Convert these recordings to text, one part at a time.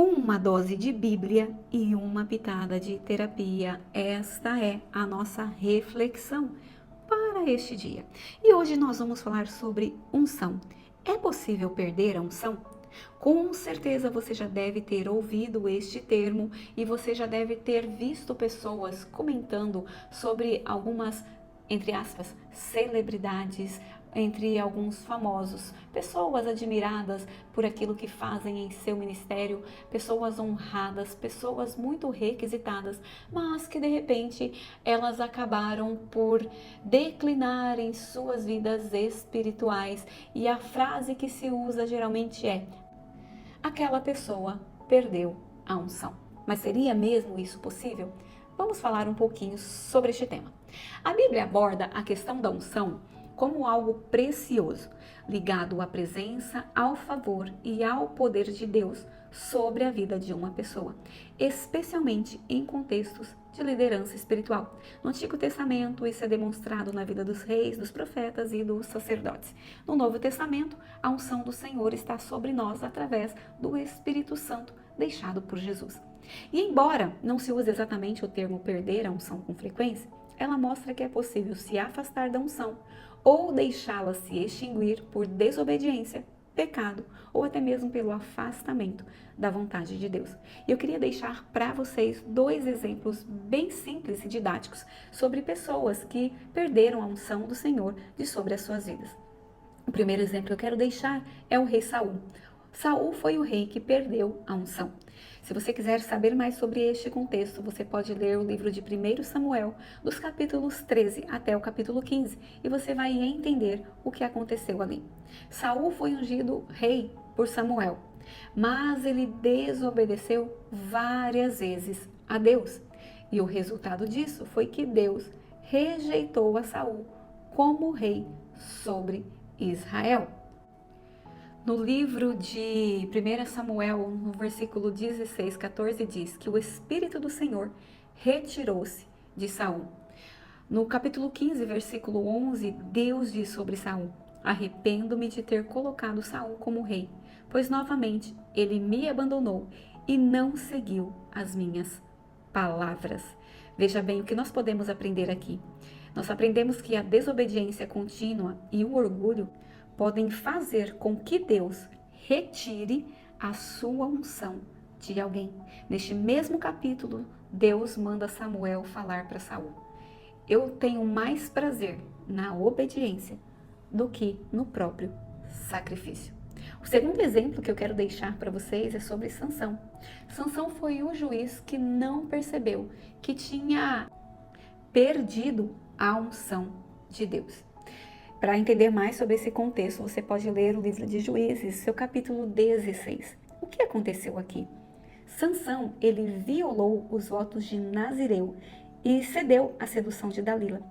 Uma dose de Bíblia e uma pitada de terapia. Esta é a nossa reflexão para este dia. E hoje nós vamos falar sobre unção. É possível perder a unção? Com certeza você já deve ter ouvido este termo e você já deve ter visto pessoas comentando sobre algumas, entre aspas, celebridades, entre alguns famosos, pessoas admiradas por aquilo que fazem em seu ministério, pessoas honradas, pessoas muito requisitadas, mas que de repente elas acabaram por declinar em suas vidas espirituais. E a frase que se usa geralmente é: aquela pessoa perdeu a unção. Mas seria mesmo isso possível? Vamos falar um pouquinho sobre este tema. A Bíblia aborda a questão da unção como algo precioso, ligado à presença, ao favor e ao poder de Deus sobre a vida de uma pessoa, especialmente em contextos de liderança espiritual. No Antigo Testamento, isso é demonstrado na vida dos reis, dos profetas e dos sacerdotes. No Novo Testamento, a unção do Senhor está sobre nós através do Espírito Santo deixado por Jesus. E embora não se use exatamente o termo perder a unção com frequência, ela mostra que é possível se afastar da unção ou deixá-la se extinguir por desobediência, pecado ou até mesmo pelo afastamento da vontade de Deus. E eu queria deixar para vocês dois exemplos bem simples e didáticos sobre pessoas que perderam a unção do Senhor de sobre as suas vidas. O primeiro exemplo que eu quero deixar é o rei Saul. Saul foi o rei que perdeu a unção. Se você quiser saber mais sobre este contexto, você pode ler o livro de 1 Samuel, dos capítulos 13 até o capítulo 15, e você vai entender o que aconteceu ali. Saul foi ungido rei por Samuel, mas ele desobedeceu várias vezes a Deus. E o resultado disso foi que Deus rejeitou a Saul como rei sobre Israel. No livro de 1 Samuel, no versículo 16, 14, diz que o Espírito do Senhor retirou-se de Saul. No capítulo 15, versículo 11, Deus diz sobre Saul: arrependo-me de ter colocado Saul como rei, pois novamente ele me abandonou e não seguiu as minhas palavras. Veja bem o que nós podemos aprender aqui. Nós aprendemos que a desobediência contínua e o orgulho podem fazer com que Deus retire a sua unção de alguém. Neste mesmo capítulo, Deus manda Samuel falar para Saul: eu tenho mais prazer na obediência do que no próprio sacrifício. O segundo exemplo que eu quero deixar para vocês é sobre Sansão. Sansão foi o juiz que não percebeu que tinha perdido a unção de Deus. Para entender mais sobre esse contexto, você pode ler o livro de Juízes, seu capítulo 16. O que aconteceu aqui? Sansão, ele violou os votos de Nazireu e cedeu à sedução de Dalila.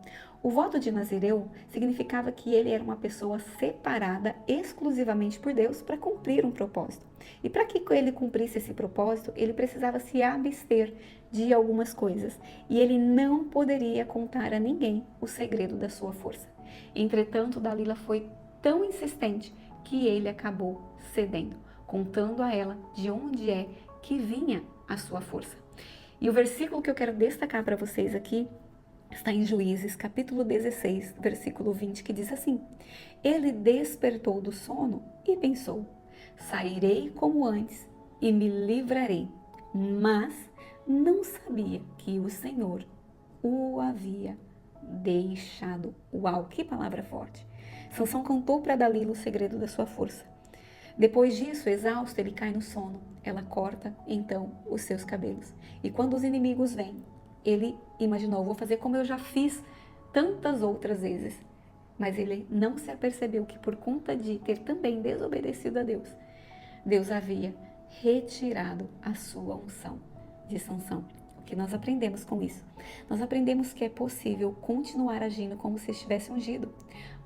O voto de Nazireu significava que ele era uma pessoa separada exclusivamente por Deus para cumprir um propósito. E para que ele cumprisse esse propósito, ele precisava se abster de algumas coisas. E ele não poderia contar a ninguém o segredo da sua força. Entretanto, Dalila foi tão insistente que ele acabou cedendo, contando a ela de onde é que vinha a sua força. E o versículo que eu quero destacar para vocês aqui está em Juízes, capítulo 16, versículo 20, que diz assim: ele despertou do sono e pensou: sairei como antes e me livrarei. Mas não sabia que o Senhor o havia deixado. Uau, que palavra forte! Sansão contou para Dalila o segredo da sua força. Depois disso, exausto, ele cai no sono. Ela corta, então, os seus cabelos. E quando os inimigos vêm, ele imaginou: vou fazer como eu já fiz tantas outras vezes. Mas ele não se apercebeu que por conta de ter também desobedecido a Deus, Deus havia retirado a sua unção de Sansão. O que nós aprendemos com isso? Nós aprendemos que é possível continuar agindo como se estivesse ungido,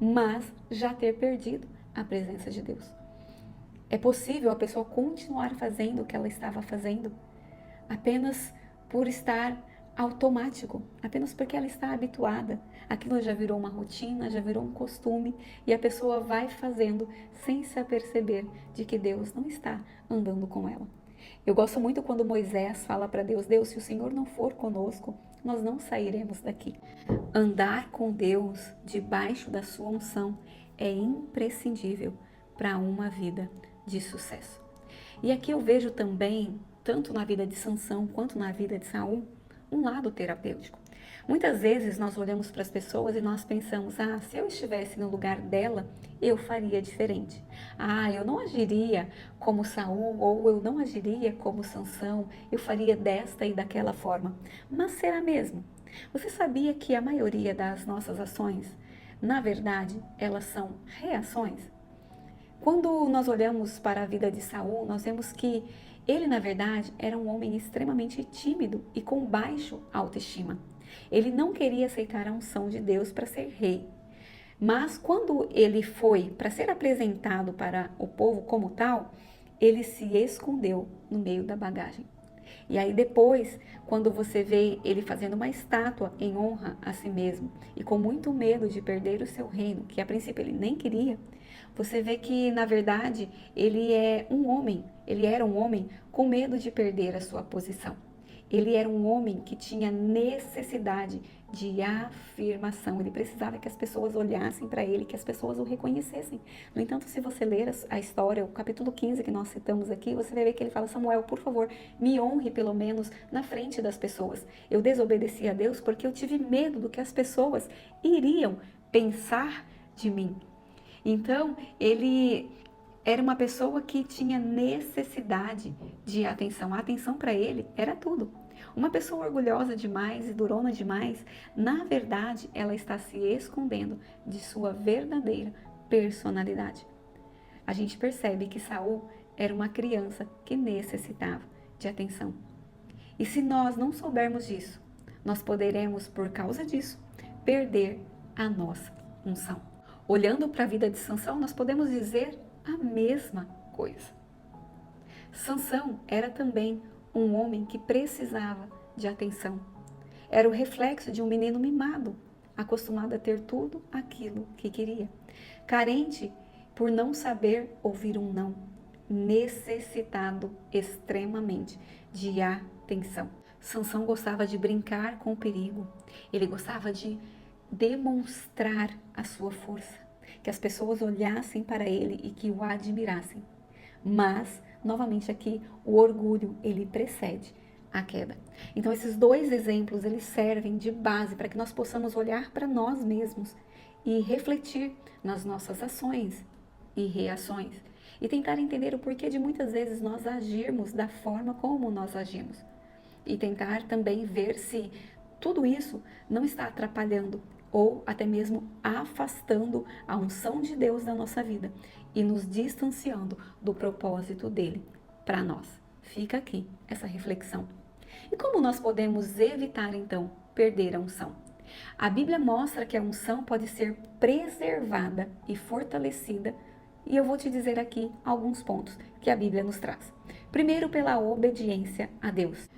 mas já ter perdido a presença de Deus. É possível a pessoa continuar fazendo o que ela estava fazendo apenas por estar automático, apenas porque ela está habituada. Aquilo já virou uma rotina, já virou um costume e a pessoa vai fazendo sem se aperceber de que Deus não está andando com ela. Eu gosto muito quando Moisés fala para Deus: Deus, se o Senhor não for conosco, nós não sairemos daqui. Andar com Deus debaixo da sua unção é imprescindível para uma vida de sucesso. E aqui eu vejo também, tanto na vida de Sansão quanto na vida de Saul, um lado terapêutico. Muitas vezes nós olhamos para as pessoas e nós pensamos: ah, se eu estivesse no lugar dela, eu faria diferente. Ah, eu não agiria como Saul, ou eu não agiria como Sansão, eu faria desta e daquela forma. Mas será mesmo? Você sabia que a maioria das nossas ações, na verdade, elas são reações? Quando nós olhamos para a vida de Saul, nós vemos que ele, na verdade, era um homem extremamente tímido e com baixa autoestima. Ele não queria aceitar a unção de Deus para ser rei. Mas quando ele foi para ser apresentado para o povo como tal, ele se escondeu no meio da bagagem. E aí depois, quando você vê ele fazendo uma estátua em honra a si mesmo e com muito medo de perder o seu reino, que a princípio ele nem queria, você vê que na verdade ele era um homem com medo de perder a sua posição. Ele era um homem que tinha necessidade de afirmação. Ele precisava que as pessoas olhassem para ele, que as pessoas o reconhecessem. No entanto, se você ler a história, o capítulo 15 que nós citamos aqui, você vai ver que ele fala: Samuel, por favor, me honre pelo menos na frente das pessoas. Eu desobedeci a Deus porque eu tive medo do que as pessoas iriam pensar de mim. Então, ele era uma pessoa que tinha necessidade de atenção. A atenção para ele era tudo. Uma pessoa orgulhosa demais e durona demais, na verdade, ela está se escondendo de sua verdadeira personalidade. A gente percebe que Saul era uma criança que necessitava de atenção. E se nós não soubermos disso, nós poderemos, por causa disso, perder a nossa unção. Olhando para a vida de Sansão, nós podemos dizer a mesma coisa. Sansão era também um homem que precisava de atenção. Era o reflexo de um menino mimado, acostumado a ter tudo aquilo que queria. Carente por não saber ouvir um não, necessitado extremamente de atenção. Sansão gostava de brincar com o perigo. Ele gostava de demonstrar a sua força, que as pessoas olhassem para ele e que o admirassem. Mas, novamente aqui, o orgulho, ele precede a queda. Então, esses dois exemplos, eles servem de base para que nós possamos olhar para nós mesmos e refletir nas nossas ações e reações e tentar entender o porquê de muitas vezes nós agirmos da forma como nós agimos e tentar também ver se tudo isso não está atrapalhando ou até mesmo afastando a unção de Deus da nossa vida e nos distanciando do propósito dele para nós. Fica aqui essa reflexão. E como nós podemos evitar então perder a unção? A Bíblia mostra que a unção pode ser preservada e fortalecida, e eu vou te dizer aqui alguns pontos que a Bíblia nos traz. Primeiro, pela obediência a Deus.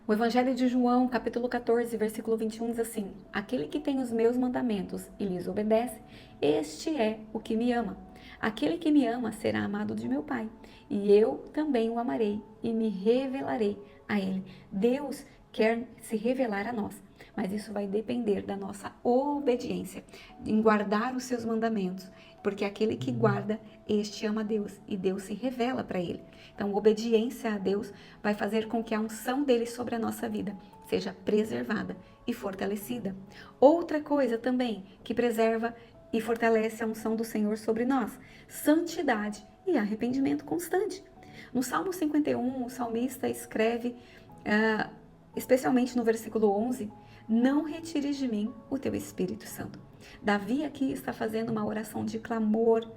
O Evangelho de João, capítulo 14, versículo 21 diz assim: aquele que tem os meus mandamentos e lhes obedece, este é o que me ama. Aquele que me ama será amado de meu Pai, e eu também o amarei e me revelarei a ele. Deus quer se revelar a nós, mas isso vai depender da nossa obediência, em guardar os seus mandamentos, porque aquele que guarda, este ama Deus e Deus se revela para ele. Então, obediência a Deus vai fazer com que a unção dele sobre a nossa vida seja preservada e fortalecida. Outra coisa também que preserva e fortalece a unção do Senhor sobre nós: santidade e arrependimento constante. No Salmo 51, o salmista escreve, especialmente no versículo 11, não retires de mim o teu Espírito Santo. Davi aqui está fazendo uma oração de clamor,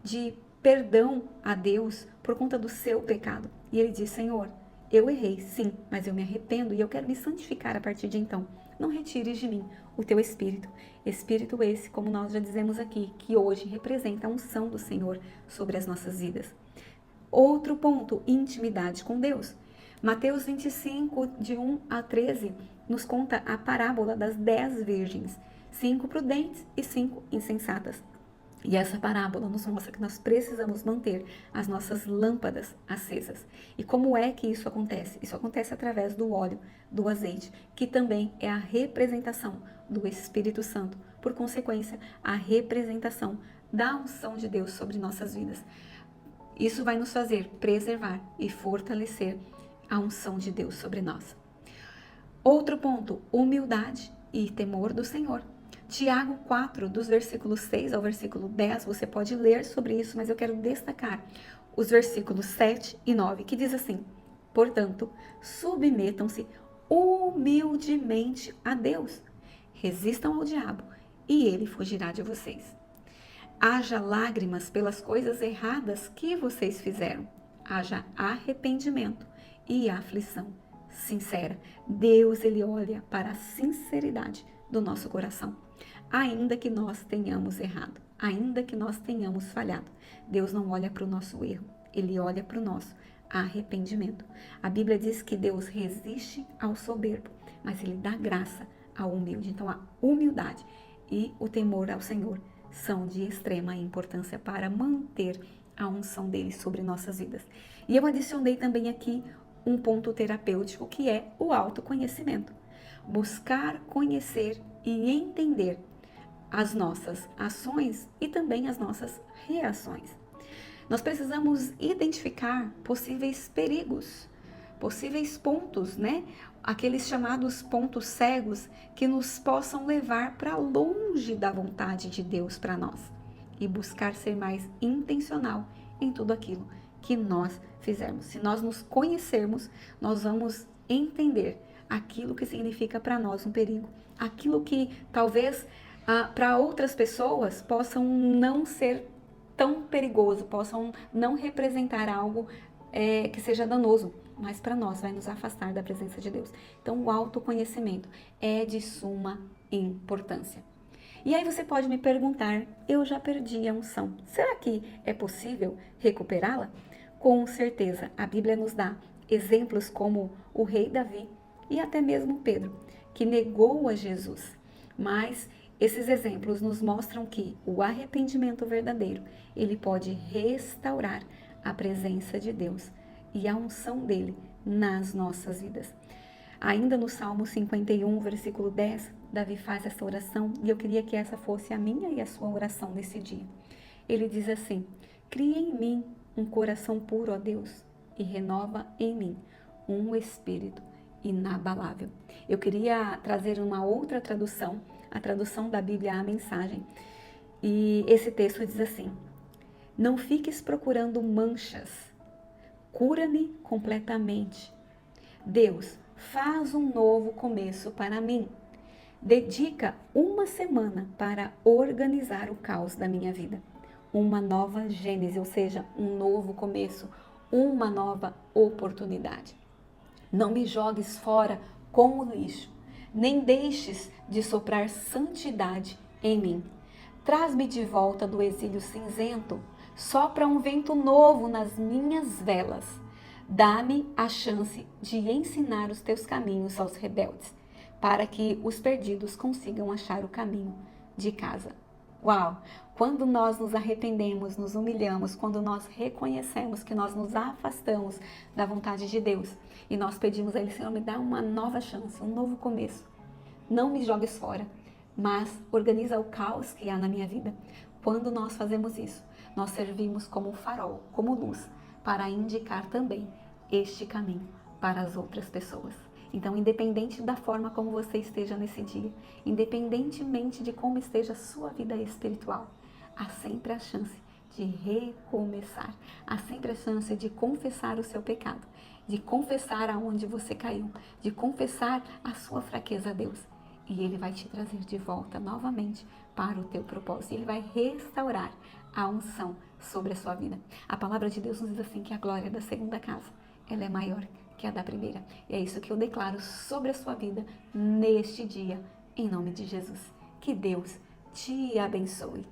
de perdão a Deus por conta do seu pecado. E ele diz: Senhor, eu errei, sim, mas eu me arrependo e eu quero me santificar a partir de então. Não retires de mim o teu Espírito. Espírito esse, como nós já dizemos aqui, que hoje representa a unção do Senhor sobre as nossas vidas. Outro ponto, intimidade com Deus. Mateus 25, de 1 a 13, nos conta a parábola das 10 virgens, 5 prudentes e 5 insensatas. E essa parábola nos mostra que nós precisamos manter as nossas lâmpadas acesas. E como é que isso acontece? Isso acontece através do óleo, do azeite, que também é a representação do Espírito Santo. Por consequência, a representação da unção de Deus sobre nossas vidas. Isso vai nos fazer preservar e fortalecer a unção de Deus sobre nós. Outro ponto, humildade e temor do Senhor. Tiago 4, dos versículos 6 ao versículo 10, você pode ler sobre isso, mas eu quero destacar os versículos 7 e 9, que diz assim: portanto, submetam-se humildemente a Deus, resistam ao diabo e ele fugirá de vocês. Haja lágrimas pelas coisas erradas que vocês fizeram, haja arrependimento e aflição sincera. Deus, ele olha para a sinceridade do nosso coração. Ainda que nós tenhamos errado, ainda que nós tenhamos falhado, Deus não olha para o nosso erro, ele olha para o nosso arrependimento. A Bíblia diz que Deus resiste ao soberbo, mas ele dá graça ao humilde. Então a humildade e o temor ao Senhor são de extrema importância para manter a unção dele sobre nossas vidas. E eu adicionei também aqui um ponto terapêutico, que é o autoconhecimento. Buscar conhecer e entender as nossas ações e também as nossas reações. Nós precisamos identificar possíveis perigos, possíveis pontos, né? Aqueles chamados pontos cegos que nos possam levar para longe da vontade de Deus para nós e buscar ser mais intencional em tudo aquilo que nós fizermos. Se nós nos conhecermos, nós vamos entender aquilo que significa para nós um perigo, aquilo que talvez para outras pessoas possam não ser tão perigoso, possam não representar algo que seja danoso, mas para nós vai nos afastar da presença de Deus. Então o autoconhecimento é de suma importância. E aí você pode me perguntar, eu já perdi a unção, será que é possível recuperá-la? Com certeza, a Bíblia nos dá exemplos como o rei Davi e até mesmo Pedro, que negou a Jesus. Mas esses exemplos nos mostram que o arrependimento verdadeiro, ele pode restaurar a presença de Deus e a unção dele nas nossas vidas. Ainda no Salmo 51, versículo 10, Davi faz essa oração e eu queria que essa fosse a minha e a sua oração nesse dia. Ele diz assim: cria em mim um coração puro, ó Deus, e renova em mim um espírito inabalável. Eu queria trazer uma outra tradução, a tradução da Bíblia, a Mensagem. E esse texto diz assim: não fiques procurando manchas, cura-me completamente. Deus, faz um novo começo para mim. Dedica uma semana para organizar o caos da minha vida. Uma nova gênese, ou seja, um novo começo, uma nova oportunidade. Não me jogues fora com o lixo, nem deixes de soprar santidade em mim. Traz-me de volta do exílio cinzento, sopra um vento novo nas minhas velas. Dá-me a chance de ensinar os teus caminhos aos rebeldes, para que os perdidos consigam achar o caminho de casa. Uau! Quando nós nos arrependemos, nos humilhamos, quando nós reconhecemos que nós nos afastamos da vontade de Deus e nós pedimos a Ele: Senhor, me dá uma nova chance, um novo começo. Não me jogues fora, mas organiza o caos que há na minha vida. Quando nós fazemos isso, nós servimos como farol, como luz, para indicar também este caminho para as outras pessoas. Então, independente da forma como você esteja nesse dia, independentemente de como esteja a sua vida espiritual, há sempre a chance de recomeçar, há sempre a chance de confessar o seu pecado, de confessar aonde você caiu, de confessar a sua fraqueza a Deus. E Ele vai te trazer de volta novamente para o teu propósito. Ele vai restaurar a unção sobre a sua vida. A palavra de Deus nos diz assim que a glória da segunda casa, ela é maior que a da primeira. E é isso que eu declaro sobre a sua vida neste dia, em nome de Jesus. Que Deus te abençoe.